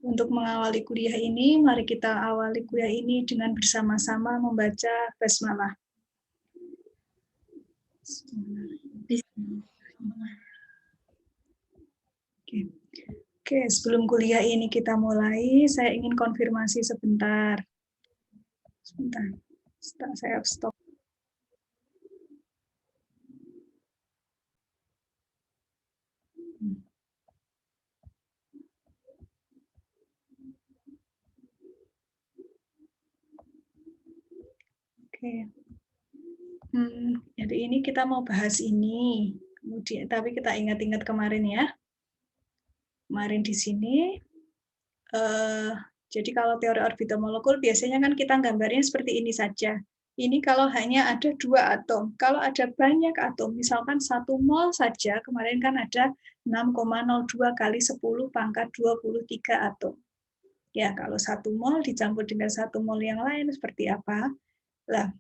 Untuk mengawali kuliah ini, mari kita awali kuliah ini dengan bersama-sama membaca basmalah. Oke, sebelum kuliah ini kita mulai, saya ingin konfirmasi sebentar. Sebentar, saya stop. Oke. Jadi ini kita mau bahas ini. Kemudian, tapi kita ingat-ingat kemarin ya. Kemarin di sini, jadi kalau teori orbital molekul biasanya kan kita gambarnya seperti ini saja. Ini kalau hanya ada 2 atom. Kalau ada banyak atom, misalkan 1 mol saja, kemarin kan ada 6,02 kali 10 pangkat 23 atom. Ya, kalau 1 mol dicampur dengan 1 mol yang lain seperti apa? Lah,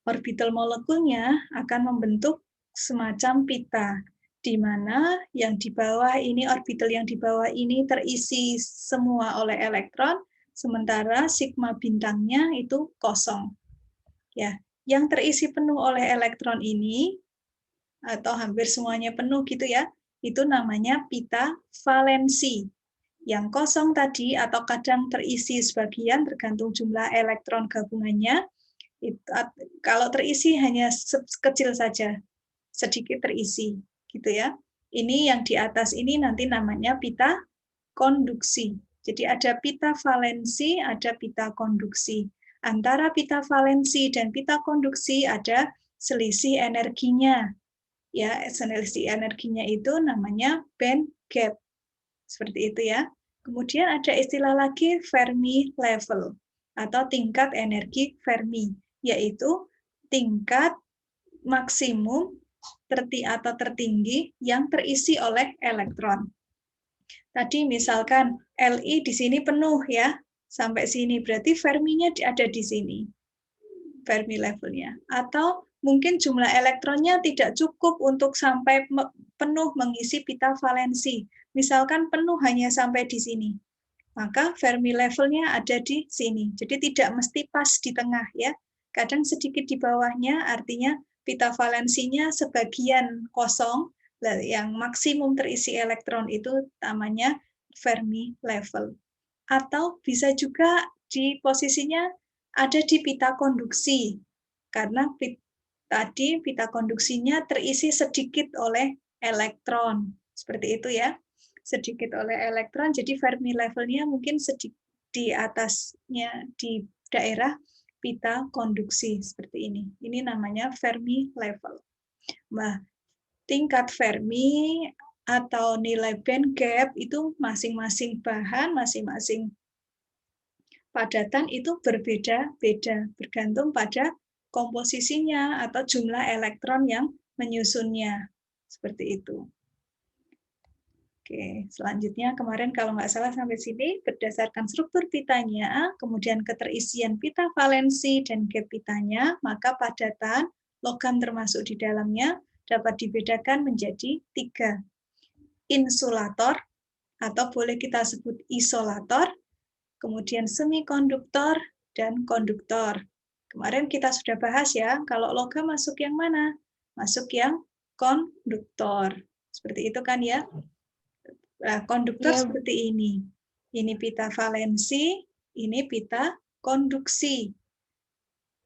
orbital molekulnya akan membentuk semacam pita, di mana yang di bawah ini, orbital yang di bawah ini terisi semua oleh elektron, sementara sigma bintangnya itu kosong. Ya, yang terisi penuh oleh elektron ini, atau hampir semuanya penuh gitu ya, itu namanya pita valensi. Yang kosong tadi, atau kadang terisi sebagian tergantung jumlah elektron gabungannya, kalau terisi hanya kecil saja, sedikit terisi, gitu ya. Ini yang di atas ini nanti namanya pita konduksi. Jadi ada pita valensi, ada pita konduksi. Antara pita valensi dan pita konduksi ada selisih energinya. Ya, selisih energinya itu namanya band gap. Seperti itu ya. Kemudian ada istilah lagi Fermi level atau tingkat energi Fermi, yaitu tingkat maksimum atau tertinggi yang terisi oleh elektron. Tadi misalkan Li di sini penuh ya, sampai sini berarti Ferminya ada di sini, Fermi levelnya. Atau mungkin jumlah elektronnya tidak cukup untuk sampai penuh mengisi pita valensi. Misalkan penuh hanya sampai di sini, maka Fermi levelnya ada di sini. Jadi tidak mesti pas di tengah ya. Kadang sedikit di bawahnya, artinya pita valensinya sebagian kosong, yang maksimum terisi elektron itu namanya Fermi level. Atau bisa juga di posisinya ada di pita konduksi, karena tadi pita konduksinya terisi sedikit oleh elektron. Seperti itu ya. Sedikit oleh elektron, jadi Fermi levelnya mungkin sedikit di atasnya di daerah pita konduksi seperti ini. Ini namanya Fermi level. Nah, tingkat Fermi atau nilai band gap itu masing-masing bahan, masing-masing padatan itu berbeda-beda, bergantung pada komposisinya atau jumlah elektron yang menyusunnya. Seperti itu. Oke, selanjutnya kemarin kalau nggak salah sampai sini, berdasarkan struktur pitanya, kemudian keterisian pita valensi dan gap pitanya, maka padatan logam termasuk di dalamnya dapat dibedakan menjadi 3. Insulator, atau boleh kita sebut isolator, kemudian semikonduktor, dan konduktor. Kemarin kita sudah bahas ya, kalau logam masuk yang mana? Masuk yang konduktor. Seperti itu kan ya? Nah, konduktor seperti ini. Ini pita valensi, ini pita konduksi.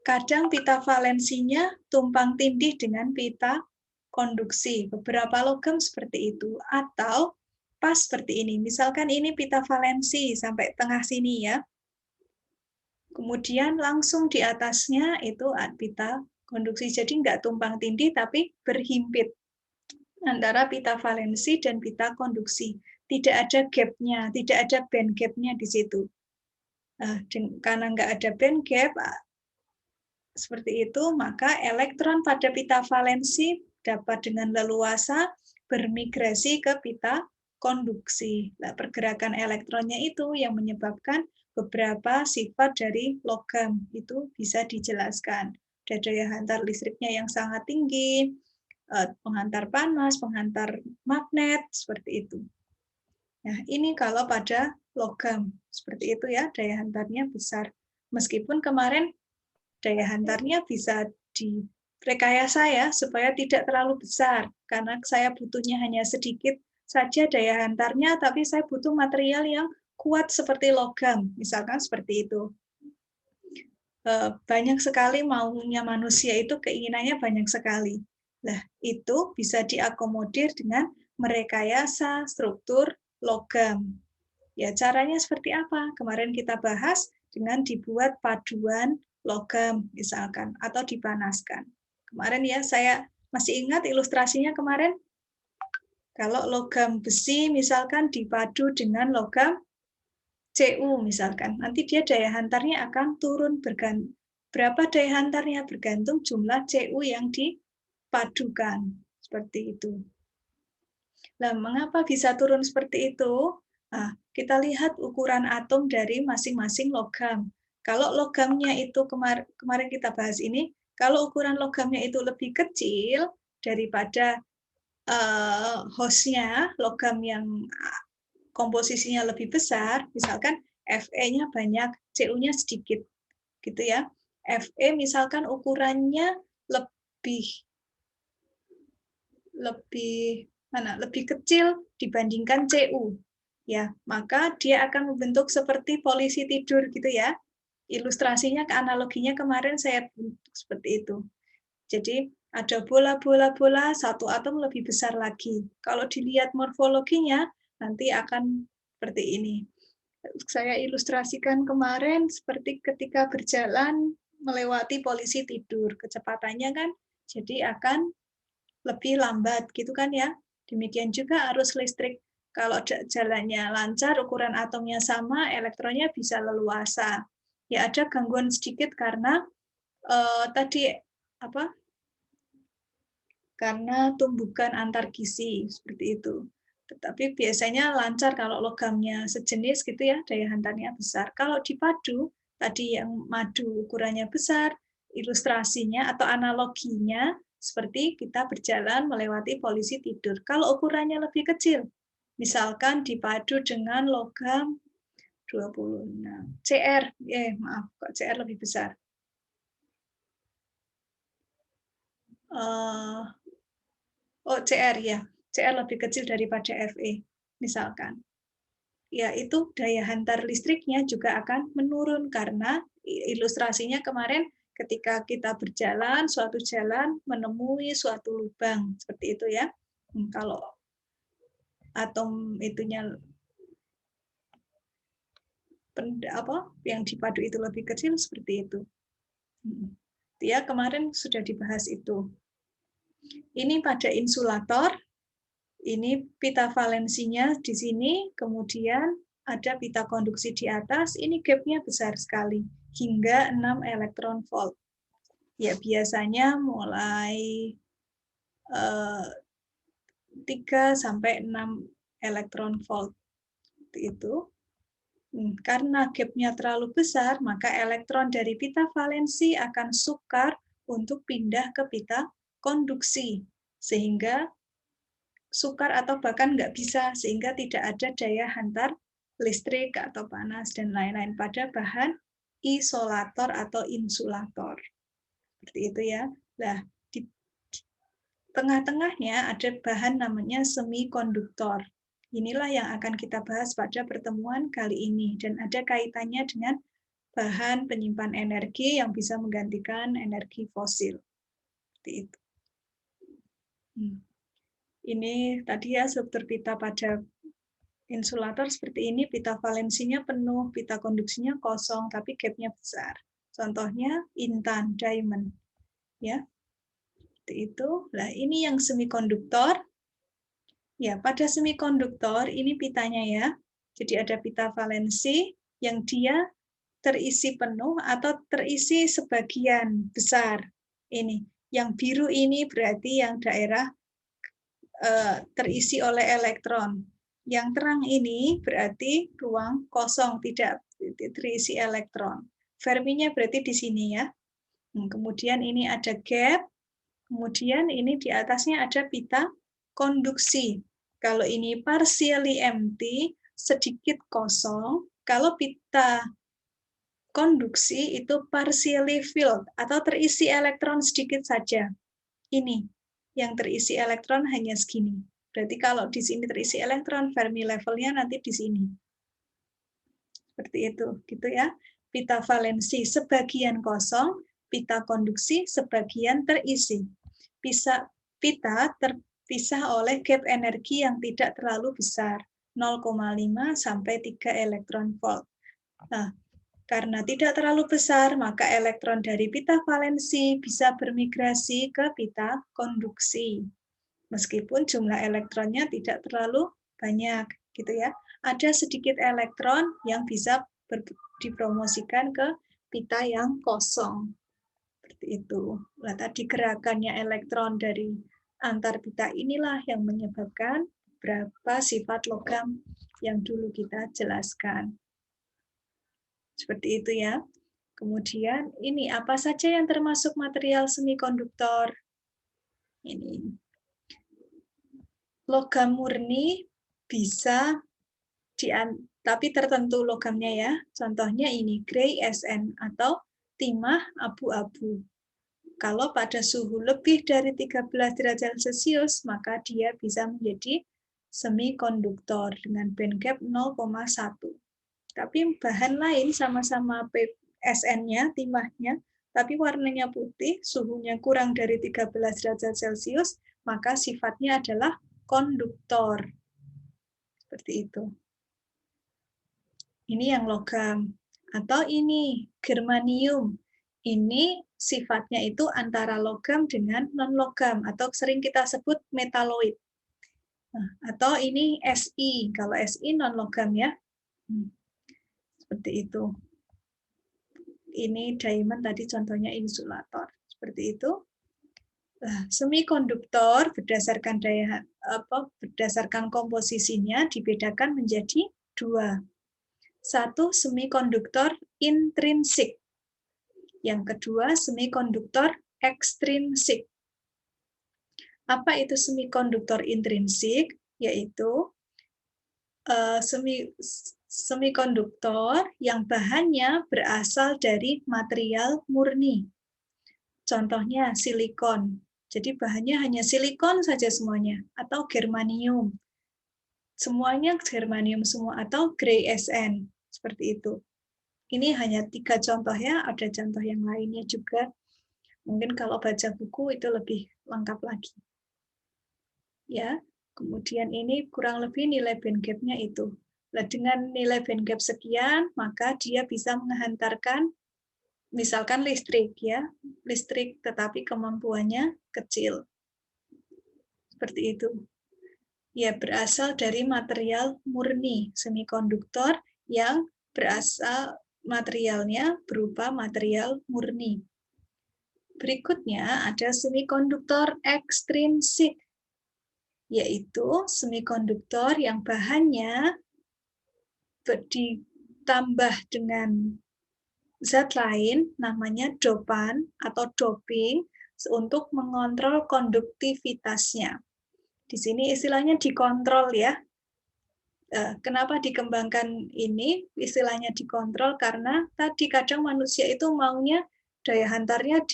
Kadang pita valensinya tumpang tindih dengan pita konduksi. Beberapa logam seperti itu. Atau pas seperti ini. Misalkan ini pita valensi sampai tengah sini ya. Kemudian langsung di atasnya itu pita konduksi. Jadi nggak tumpang tindih tapi berhimpit antara pita valensi dan pita konduksi. Tidak ada gap-nya, tidak ada band gap-nya di situ. Nah, karena nggak ada band gap, seperti itu, maka elektron pada pita valensi dapat dengan leluasa bermigrasi ke pita konduksi. Nah, pergerakan elektronnya itu yang menyebabkan beberapa sifat dari logam itu bisa dijelaskan. Ada daya hantar listriknya yang sangat tinggi, penghantar panas, penghantar magnet, seperti itu. Nah, ini kalau pada logam. Seperti itu ya, daya hantarnya besar. Meskipun kemarin daya hantarnya bisa direkayasa ya, supaya tidak terlalu besar. Karena saya butuhnya hanya sedikit saja daya hantarnya, tapi saya butuh material yang kuat seperti logam. Misalkan seperti itu. Banyak sekali maunya manusia itu keinginannya banyak sekali. Nah, itu bisa diakomodir dengan merekayasa struktur logam. Ya, caranya seperti apa? Kemarin kita bahas dengan dibuat paduan logam misalkan atau dipanaskan. Kemarin ya saya masih ingat ilustrasinya kemarin. Kalau logam besi misalkan dipadu dengan logam Cu misalkan, nanti dia daya hantarnya akan turun berapa daya hantarnya bergantung jumlah Cu yang dipadukan. Seperti itu. Nah, mengapa bisa turun seperti itu? Nah, kita lihat ukuran atom dari masing-masing logam. Kalau logamnya itu kemarin kita bahas ini, kalau ukuran logamnya itu lebih kecil daripada hostnya, logam yang komposisinya lebih besar, misalkan Fe-nya banyak, Cu-nya sedikit, gitu ya. Fe misalkan ukurannya lebih lebih kecil dibandingkan Cu, ya maka dia akan membentuk seperti polisi tidur gitu ya. Ilustrasinya, analoginya kemarin saya seperti itu. Jadi ada bola-bola-bola, satu atom lebih besar lagi. Kalau dilihat morfologinya, nanti akan seperti ini. Saya ilustrasikan kemarin seperti ketika berjalan melewati polisi tidur. Kecepatannya kan jadi akan lebih lambat gitu kan ya. Demikian juga arus listrik. Kalau jalannya lancar, ukuran atomnya sama, elektronnya bisa leluasa. Ya ada gangguan sedikit karena tadi apa? Karena tumbukan antar gizi seperti itu. Tetapi biasanya lancar kalau logamnya sejenis gitu ya, daya hantarnya besar. Kalau dipadu, tadi yang madu ukurannya besar, ilustrasinya atau analoginya seperti kita berjalan melewati polisi tidur. Kalau ukurannya lebih kecil, misalkan dipadu dengan logam 26 Cr, maaf, kok Cr lebih besar. Oh, Cr ya, Cr lebih kecil daripada Fe, misalkan. Ya, itu daya hantar listriknya juga akan menurun karena ilustrasinya kemarin ketika kita berjalan, suatu jalan menemui suatu lubang, seperti itu ya. Kalau atom itunya yang dipadu itu lebih kecil seperti itu. Ya, kemarin sudah dibahas itu. Ini pada insulator, ini pita valensinya di sini, kemudian ada pita konduksi di atas, ini gapnya besar sekali, hingga 6 elektron volt. Ya, biasanya mulai 3 sampai 6 elektron volt. Itu. Karena gapnya terlalu besar, maka elektron dari pita valensi akan sukar untuk pindah ke pita konduksi, sehingga sukar atau bahkan nggak bisa, sehingga tidak ada daya hantar listrik atau panas dan lain-lain pada bahan isolator atau insulator. Seperti itu ya. Nah, di tengah-tengahnya ada bahan namanya semikonduktor. Inilah yang akan kita bahas pada pertemuan kali ini dan ada kaitannya dengan bahan penyimpan energi yang bisa menggantikan energi fosil. Seperti itu. Ini tadi ya struktur pita pada insulator seperti ini, pita valensinya penuh, pita konduksinya kosong, tapi gapnya besar. Contohnya intan, diamond. Ya, seperti itu. Nah, ini yang semikonduktor. Ya, pada semikonduktor ini pitanya ya. Jadi ada pita valensi yang dia terisi penuh atau terisi sebagian besar. Ini, yang biru ini berarti yang daerah terisi oleh elektron. Yang terang ini berarti ruang kosong, tidak terisi elektron. Ferminya berarti di sini ya. Kemudian ini ada gap, kemudian ini di atasnya ada pita konduksi. Kalau ini partially empty, sedikit kosong. Kalau pita konduksi itu partially filled atau terisi elektron sedikit saja. Ini yang terisi elektron hanya segini. Berarti kalau di sini terisi elektron, Fermi levelnya nanti di sini. Seperti itu, gitu ya. Pita valensi sebagian kosong, pita konduksi sebagian terisi. Pita terpisah oleh gap energi yang tidak terlalu besar, 0,5 sampai 3 elektron volt. Nah, karena tidak terlalu besar, maka elektron dari pita valensi bisa bermigrasi ke pita konduksi. Meskipun jumlah elektronnya tidak terlalu banyak, gitu ya. Ada sedikit elektron yang bisa dipromosikan ke pita yang kosong. Seperti itu. Nah, tadi gerakannya elektron dari antar pita inilah yang menyebabkan berapa sifat logam yang dulu kita jelaskan. Seperti itu ya. Kemudian ini apa saja yang termasuk material semikonduktor? Ini logam murni bisa tapi tertentu logamnya ya. Contohnya ini gray SN atau timah abu-abu. Kalau pada suhu lebih dari 13 derajat Celcius, maka dia bisa menjadi semikonduktor dengan band gap 0,1. Tapi bahan lain sama-sama SN-nya, timahnya, tapi warnanya putih, suhunya kurang dari 13 derajat Celcius, maka sifatnya adalah konduktor. Seperti itu. Ini yang logam. Atau ini, germanium. Ini sifatnya itu antara logam dengan non-logam, atau sering kita sebut metaloid. Nah, atau ini Si, kalau Si non-logam ya. Seperti itu. Ini diamond tadi contohnya insulator. Seperti itu. Nah, semikonduktor berdasarkan berdasarkan komposisinya dibedakan menjadi dua. Satu, semikonduktor intrinsik. Yang kedua, semikonduktor ekstrinsik. Apa itu semikonduktor intrinsik? Yaitu semikonduktor yang bahannya berasal dari material murni. Contohnya silikon. Jadi bahannya hanya silikon saja semuanya. Atau germanium. Semuanya germanium semua. Atau gray SN. Seperti itu. Ini hanya 3 contoh ya, ada contoh yang lainnya juga. Mungkin kalau baca buku itu lebih lengkap lagi. Ya, kemudian ini kurang lebih nilai band gap-nya itu. Nah, dengan nilai band gap sekian, maka dia bisa menghantarkan misalkan listrik ya, listrik tetapi kemampuannya kecil. Seperti itu. Ya, berasal dari material murni, semikonduktor yang berasal materialnya berupa material murni. Berikutnya ada semikonduktor ekstrinsik, yaitu semikonduktor yang bahannya ditambah dengan zat lain, namanya dopan atau doping, untuk mengontrol konduktivitasnya. Di sini istilahnya dikontrol ya. Kenapa dikembangkan ini istilahnya dikontrol? Karena tadi kadang manusia itu maunya daya hantarnya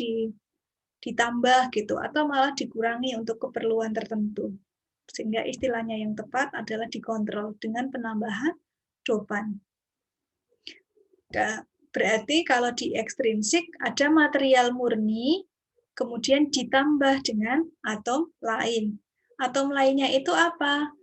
ditambah gitu atau malah dikurangi untuk keperluan tertentu. Sehingga istilahnya yang tepat adalah dikontrol dengan penambahan dopan. Berarti kalau di ekstrinsik ada material murni kemudian ditambah dengan atom lain. Atom lainnya itu apa?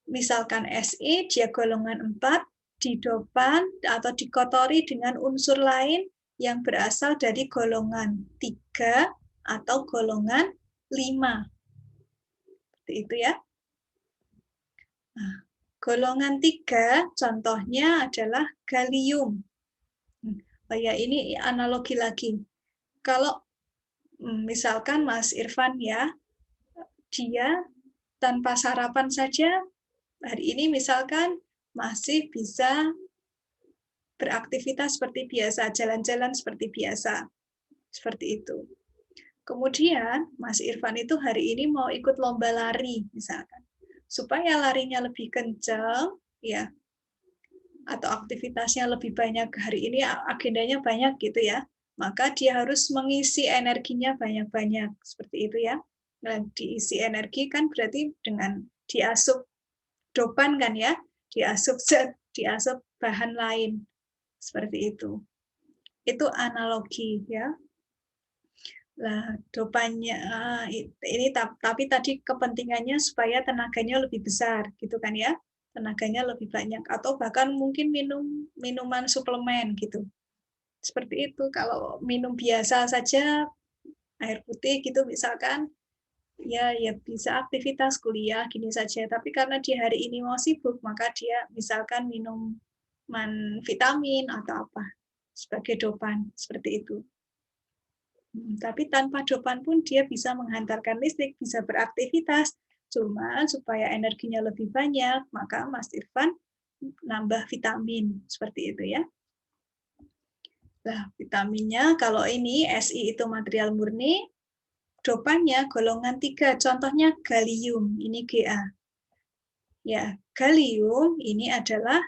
Misalkan Si, dia golongan 4, didopan atau dikotori dengan unsur lain yang berasal dari golongan 3 atau golongan 5. Seperti itu ya. Nah, golongan 3 contohnya adalah gallium. Oh ya, ini analogi lagi. Kalau misalkan Mas Irfan ya, dia tanpa sarapan saja hari ini misalkan masih bisa beraktivitas seperti biasa, jalan-jalan seperti biasa. Seperti itu. Kemudian Mas Irfan itu hari ini mau ikut lomba lari misalkan. supaya larinya lebih kencang, ya, atau aktivitasnya lebih banyak hari ini, agendanya banyak gitu ya, maka dia harus mengisi energinya banyak-banyak, seperti itu ya. Nah, diisi energi kan berarti dengan diasup dopan kan ya, diasup zat, diasup bahan lain, seperti itu. Itu analogi ya. Lah, dopannya ini tapi tadi kepentingannya supaya tenaganya lebih besar, gitu kan ya. Tenaganya lebih banyak atau bahkan mungkin minum minuman suplemen gitu. Seperti itu. Kalau minum biasa saja air putih gitu misalkan, ya bisa aktivitas kuliah gini saja. Tapi karena di hari ini mau sibuk, maka dia misalkan minuman vitamin atau apa sebagai dopan, seperti itu. Tapi tanpa dopan pun dia bisa menghantarkan listrik, bisa beraktivitas. Cuma supaya energinya lebih banyak, maka Mas Irfan nambah vitamin, seperti itu ya. Nah, vitaminnya kalau ini Si itu material murni, dopannya golongan 3, contohnya gallium, ini Ga. Ya, gallium ini adalah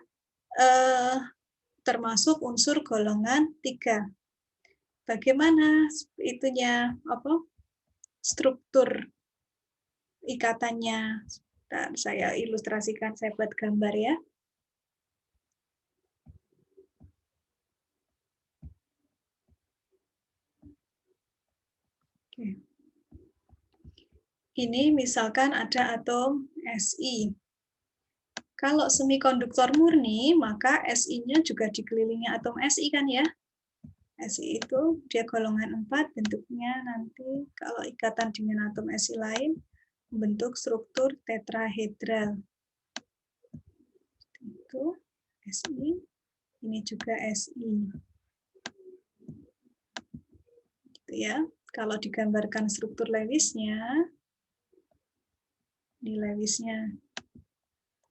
termasuk unsur golongan 3. Bagaimana itunya struktur ikatannya? Bentar, saya ilustrasikan, saya buat gambar ya. Oke. Ini misalkan ada atom Si. Kalau semikonduktor murni, maka Si-nya juga dikelilingi atom Si kan ya? Si itu dia golongan 4, bentuknya nanti kalau ikatan dengan atom Si lain, membentuk struktur tetrahedral. Itu Si, ini juga Si. Gitu ya. Kalau digambarkan struktur Lewisnya, ini Lewisnya,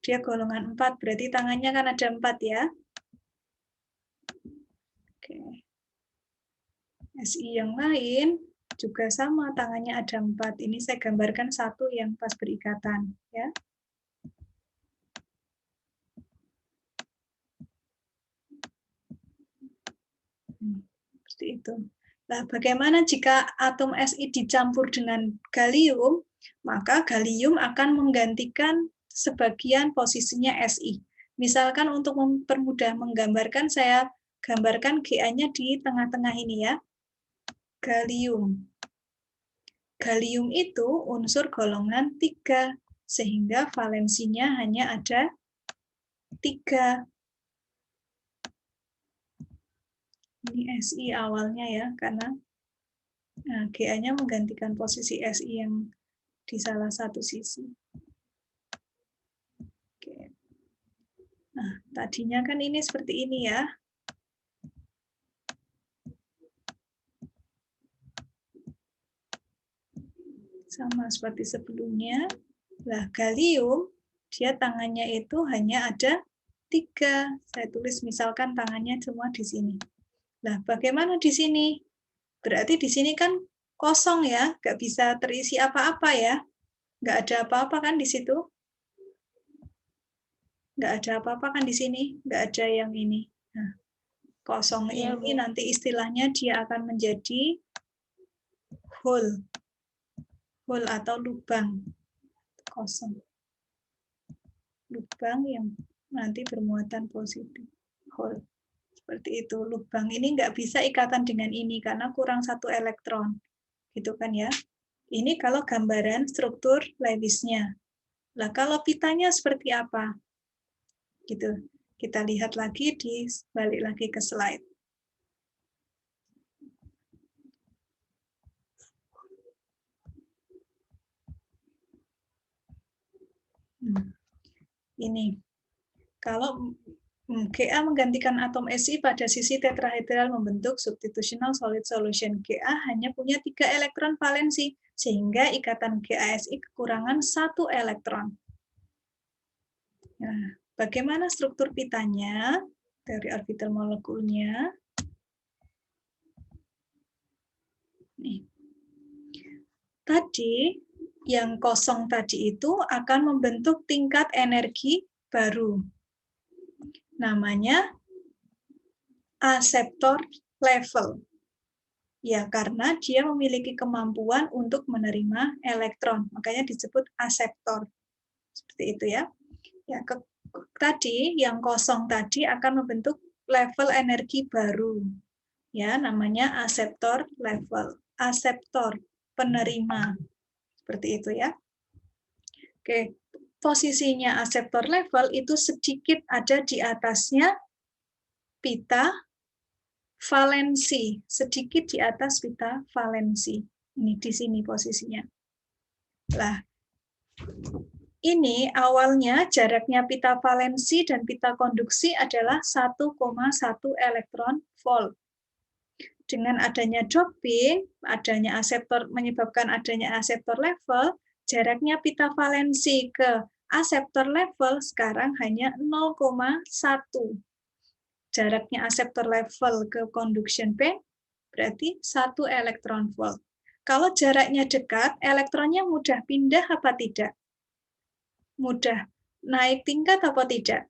dia golongan 4, berarti tangannya kan ada 4 ya. Oke. Si yang lain juga sama, tangannya ada 4. Ini saya gambarkan satu yang pas berikatan ya. Seperti itu. Nah, bagaimana jika atom Si dicampur dengan gallium, maka gallium akan menggantikan sebagian posisinya Si. Misalkan untuk mempermudah menggambarkan, saya gambarkan Ga-nya di tengah-tengah ini ya. Gallium. Gallium itu unsur golongan 3, sehingga valensinya hanya ada 3. Ini Si awalnya ya, karena Ga-nya menggantikan posisi Si yang di salah satu sisi. Oke. Nah, tadinya kan ini seperti ini ya. Sama seperti sebelumnya. Nah, gallium, dia tangannya itu hanya ada 3. Saya tulis misalkan tangannya cuma di sini. Nah, bagaimana di sini? Berarti di sini kan kosong ya, nggak bisa terisi apa-apa ya. Nggak ada apa-apa kan di situ? Nggak ada apa-apa kan di sini? Nggak ada yang ini. Nah, kosong ini nanti istilahnya dia akan menjadi hole. Hole atau lubang. Kosong. Lubang yang nanti bermuatan positif. Hole. Seperti itu. Lubang ini nggak bisa ikatan dengan ini karena kurang 1 elektron. Gitu kan ya. Ini kalau gambaran struktur Lewisnya. Nah, kalau pitanya seperti apa? Gitu. Kita lihat lagi balik lagi ke slide. Ini. Kalau Ga menggantikan atom Si pada sisi tetrahedral membentuk substitutional solid solution. Ga hanya punya 3 elektron valensi, sehingga ikatan GaSi kekurangan 1 elektron. Nah, bagaimana struktur pitanya? Dari orbital molekulnya. Nih. Tadi Yang kosong tadi itu akan membentuk tingkat energi baru. Namanya aseptor level. Ya, karena dia memiliki kemampuan untuk menerima elektron. Makanya disebut aseptor. Seperti itu ya. Ya, tadi yang kosong tadi akan membentuk level energi baru. Ya, namanya aseptor level. Aseptor, penerima. Seperti itu ya. Oke, posisinya aseptor level itu sedikit ada di atasnya pita valensi, sedikit di atas pita valensi. Ini di sini posisinya. Lah, ini awalnya jaraknya pita valensi dan pita konduksi adalah 1,1 elektron volt. Dengan adanya doping, adanya aseptor menyebabkan adanya aseptor level, jaraknya pita valensi ke aseptor level sekarang hanya 0,1. Jaraknya aseptor level ke conduction band berarti 1 elektron volt. Kalau jaraknya dekat, elektronnya mudah pindah apa tidak? Mudah naik tingkat apa tidak?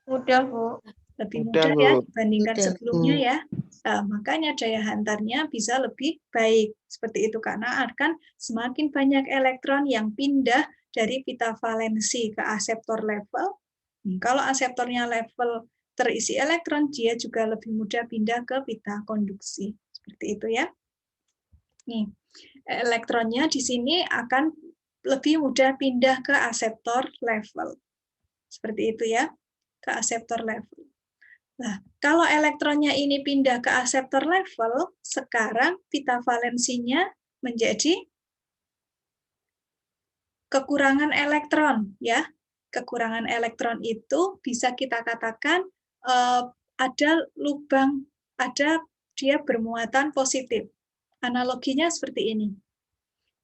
Mudah, Bu. Lebih Mudah, mudah ya Bu. dibandingkan Mudah, sebelumnya Bu. ya. Nah, makanya daya hantarnya bisa lebih baik. Seperti itu karena akan semakin banyak elektron yang pindah dari pita valensi ke aseptor level. Kalau aseptornya level terisi elektron, dia juga lebih mudah pindah ke pita konduksi. Seperti itu ya. Nih, elektronnya di sini akan lebih mudah pindah ke aseptor level. Seperti itu ya, ke aseptor level. Nah, kalau elektronnya ini pindah ke aseptor level, sekarang pita valensinya menjadi kekurangan elektron, ya. Kekurangan elektron itu bisa kita katakan ada lubang, ada dia bermuatan positif. Analoginya seperti ini.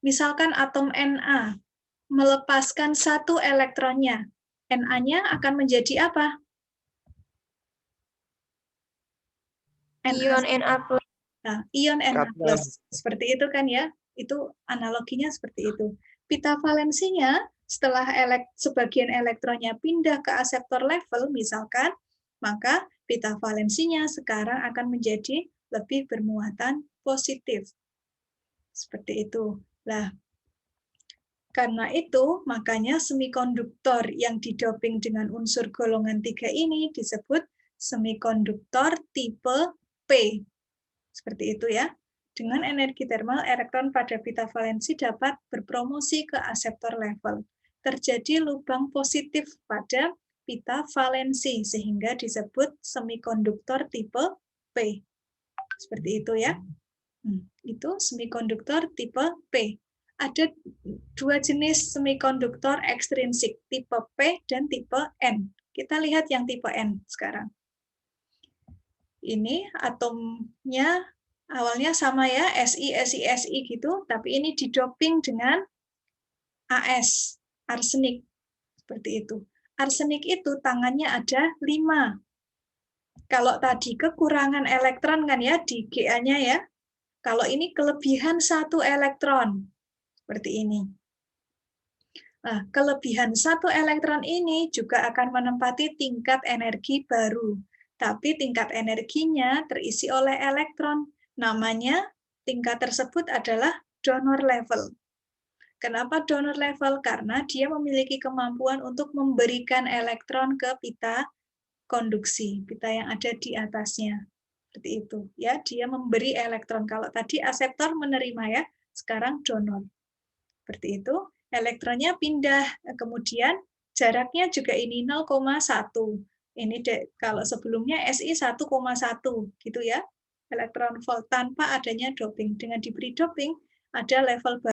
Misalkan atom Na melepaskan satu elektronnya, Na-nya akan menjadi apa? Ion Na+. Nah, ion Na+, seperti itu kan ya, itu analoginya seperti itu. Pita valensinya setelah sebagian elektronnya pindah ke aseptor level misalkan, maka pita valensinya sekarang akan menjadi lebih bermuatan positif. Seperti itu. Nah, karena itu makanya semikonduktor yang didoping dengan unsur golongan 3 ini disebut semikonduktor tipe P. Seperti itu ya. Dengan energi termal, elektron pada pita valensi dapat berpromosi ke aseptor level. Terjadi lubang positif pada pita valensi, sehingga disebut semikonduktor tipe P. Seperti itu ya. Itu semikonduktor tipe P. Ada dua jenis semikonduktor ekstrinsik, tipe P dan tipe N. Kita lihat yang tipe N sekarang. Ini atomnya awalnya sama ya, Si gitu, tapi ini didoping dengan As, arsenik. Seperti itu. Arsenik itu tangannya ada 5. Kalau tadi kekurangan elektron kan ya, di Ga-nya ya. Kalau ini kelebihan 1 elektron. Seperti ini. Nah, kelebihan 1 elektron ini juga akan menempati tingkat energi baru. Tapi tingkat energinya terisi oleh elektron. Namanya tingkat tersebut adalah donor level. Kenapa donor level? Karena dia memiliki kemampuan untuk memberikan elektron ke pita konduksi, pita yang ada di atasnya. Seperti itu. Ya, dia memberi elektron. Kalau tadi aseptor menerima ya, sekarang donor. Seperti itu. Elektronnya pindah, kemudian jaraknya juga ini 0,1. Ini kalau sebelumnya Si 1,1 gitu ya. Elektron volt tanpa adanya doping. Dengan diberi doping ada level baru.